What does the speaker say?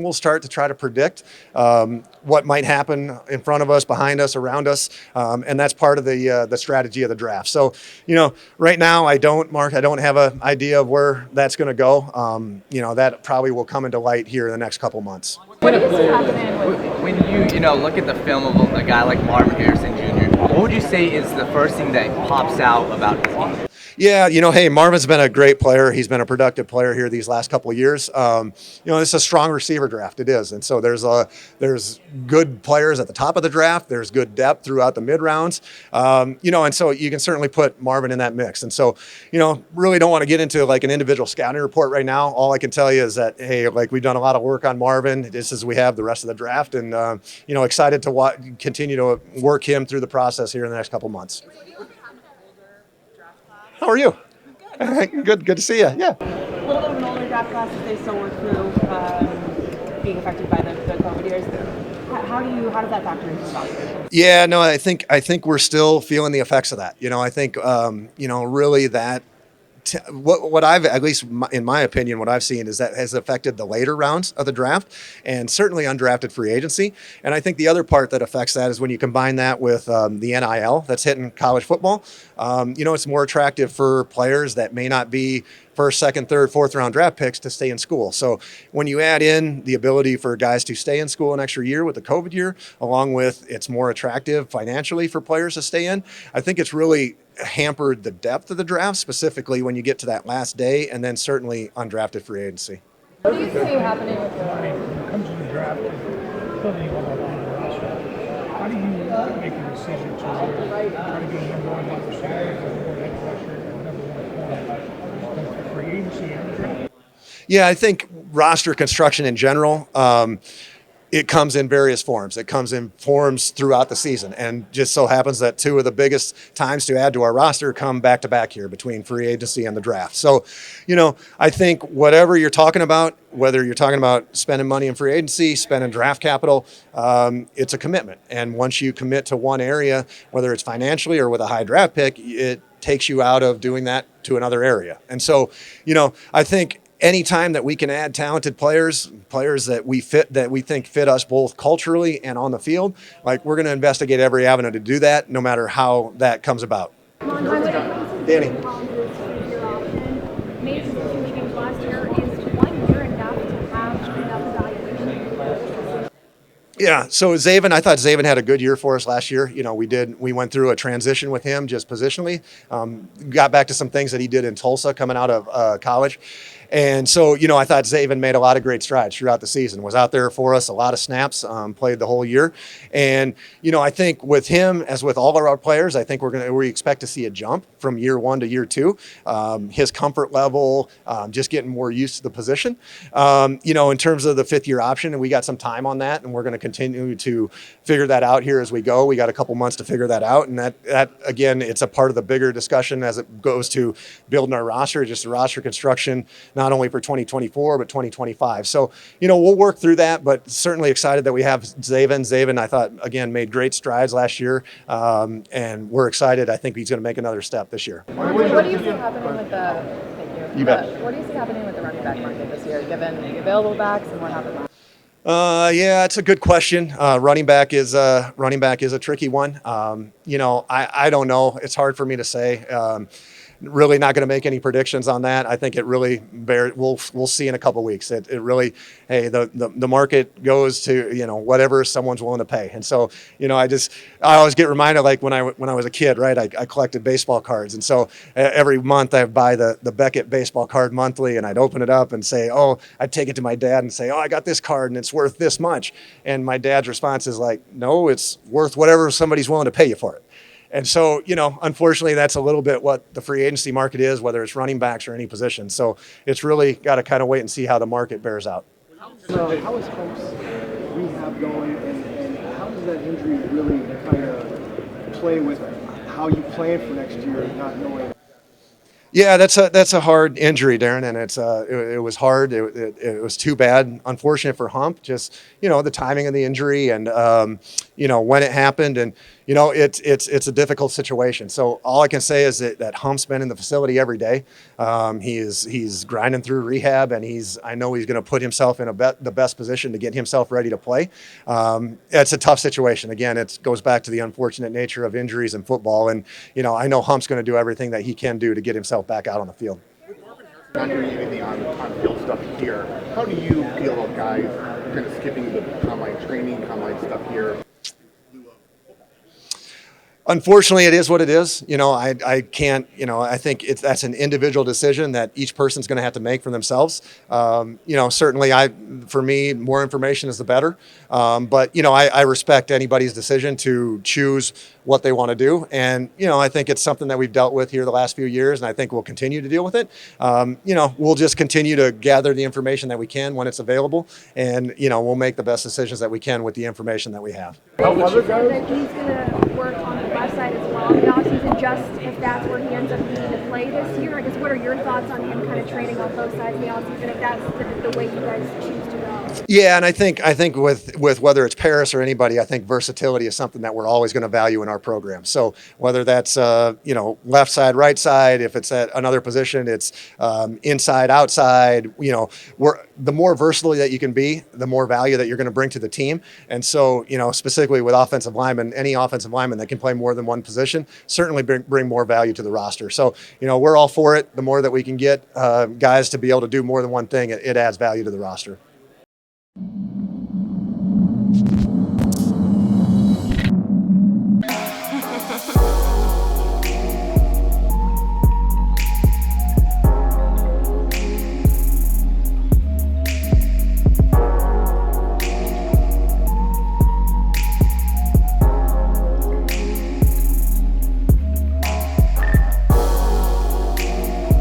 We'll start to try to predict what might happen in front of us, behind us, around us, and that's part of the strategy of the draft. So, right now I don't have an idea of where that's going to go. That probably will come into light here in the next couple months. What do you see happening when you look at the film of a guy like Marvin Harrison Jr.? What would you say is the first thing that pops out about his game? Yeah, hey, Marvin's been a great player. He's been a productive player here these last couple of years. It's a strong receiver draft. It is, and so there's good players at the top of the draft. There's good depth throughout the mid rounds. And so you can certainly put Marvin in that mix. And so, really don't want to get into like an individual scouting report right now. All I can tell you is that hey, like we've done a lot of work on Marvin just as we have the rest of the draft, and excited to continue to work him through the process here in the next couple months. How are you? Good to see you. Yeah. A little bit of an older draft class as they still work through being affected by the COVID years. How does that factor into evaluation? Yeah, no, I think we're still feeling the effects of that. I think really that. What I've, at least in my opinion, what I've seen is that has affected the later rounds of the draft and certainly undrafted free agency. And I think the other part that affects that is when you combine that with the NIL that's hitting college football. It's more attractive for players that may not be first, second, third, fourth round draft picks to stay in school. So when you add in the ability for guys to stay in school an extra year with the COVID year, along with it's more attractive financially for players to stay in, I think it's really hampered the depth of the draft, specifically when you get to that last day, and then certainly undrafted free agency. What do you see happening with when it comes to the draft and filling all up on the roster? How do you make a decision to try to be number one wide receiver, number one edge rusher, and number one corner? Free agency and the draft? Yeah, I think roster construction in general. It comes in various forms. It comes in forms throughout the season. And just so happens that two of the biggest times to add to our roster come back to back here between free agency and the draft. So, I think whatever you're talking about, whether you're talking about spending money in free agency, spending draft capital, it's a commitment. And once you commit to one area, whether it's financially or with a high draft pick, it takes you out of doing that to another area. And so, I think anytime that we can add talented players that we think fit us both culturally and on the field, like we're going to investigate every avenue to do that, no matter how that comes about. Danny. Yeah, so I thought Zaven had a good year for us last year. We went through a transition with him just positionally, got back to some things that he did in Tulsa coming out of college. And so, I thought Zaven made a lot of great strides throughout the season, was out there for us, a lot of snaps, played the whole year. And, I think with him, as with all of our players, I think we expect to see a jump from year one to year two. His comfort level, just getting more used to the position. In terms of the fifth year option, and we got some time on that, and we're going to continue to figure that out here as we go. We got a couple months to figure that out. And that again, it's a part of the bigger discussion as it goes to building our roster, just the roster construction, not only for 2024, but 2025. So, we'll work through that, but certainly excited that we have Zaven. Zaven, I thought, again, made great strides last year, and we're excited. I think he's going to make another step this year. What do you see happening with what do you see happening with the running back market this year, given the available backs and what happened last? Yeah, it's a good question. Running back is a tricky one. I don't know. It's hard for me to say. Really not going to make any predictions on that. I think it really we'll see in a couple of weeks. It really, hey, the market goes to whatever someone's willing to pay. And so I always get reminded, like when I was a kid, right? I collected baseball cards, and so every month I'd buy the Beckett baseball card monthly, and I'd open it up and say, I'd take it to my dad and say, I got this card and it's worth this much, and my dad's response is like, no, it's worth whatever somebody's willing to pay you for it. And so, unfortunately, that's a little bit what the free agency market is, whether it's running backs or any position. So it's really got to kind of wait and see how the market bears out. So how is Hope's rehab going, and how does that injury really kind of play with how you plan for next year, not knowing? Yeah, that's a hard injury, Darren, and it was hard. It was too bad. Unfortunate for Hump, just the timing of the injury and when it happened, and it's a difficult situation. So all I can say is that Hump's been in the facility every day. He's grinding through rehab, and I know he's going to put himself in the best position to get himself ready to play. It's a tough situation. Again, it goes back to the unfortunate nature of injuries in football, and I know Hump's going to do everything that he can do to get himself back out on the field. Not doing anything on field stuff here. How do you feel about guys kind of skipping the combine training, combine stuff here? Unfortunately, it is what it is. I can't. I think that's an individual decision that each person's going to have to make for themselves. Certainly, for me, more information is the better. But I respect anybody's decision to choose what they want to do, and I think it's something that we've dealt with here the last few years, and I think we'll continue to deal with it. We'll just continue to gather the information that we can when it's available, and we'll make the best decisions that we can with the information that we have. That he's going to work on the left side as well in the offseason, just if that's where he ends up needing to play this year. I guess what are your thoughts on him kind of training on both sides in the offseason, if that's the way you guys choose to go? Yeah, and I think with whether it's Paris or anybody, I think versatility is something that we're always going to value in our program. So whether that's left side, right side, if it's at another position, it's inside, outside. The more versatile that you can be, the more value that you're going to bring to the team. And so specifically with offensive linemen, any offensive lineman that can play more than one position certainly bring more value to the roster. So we're all for it. The more that we can get guys to be able to do more than one thing, it adds value to the roster.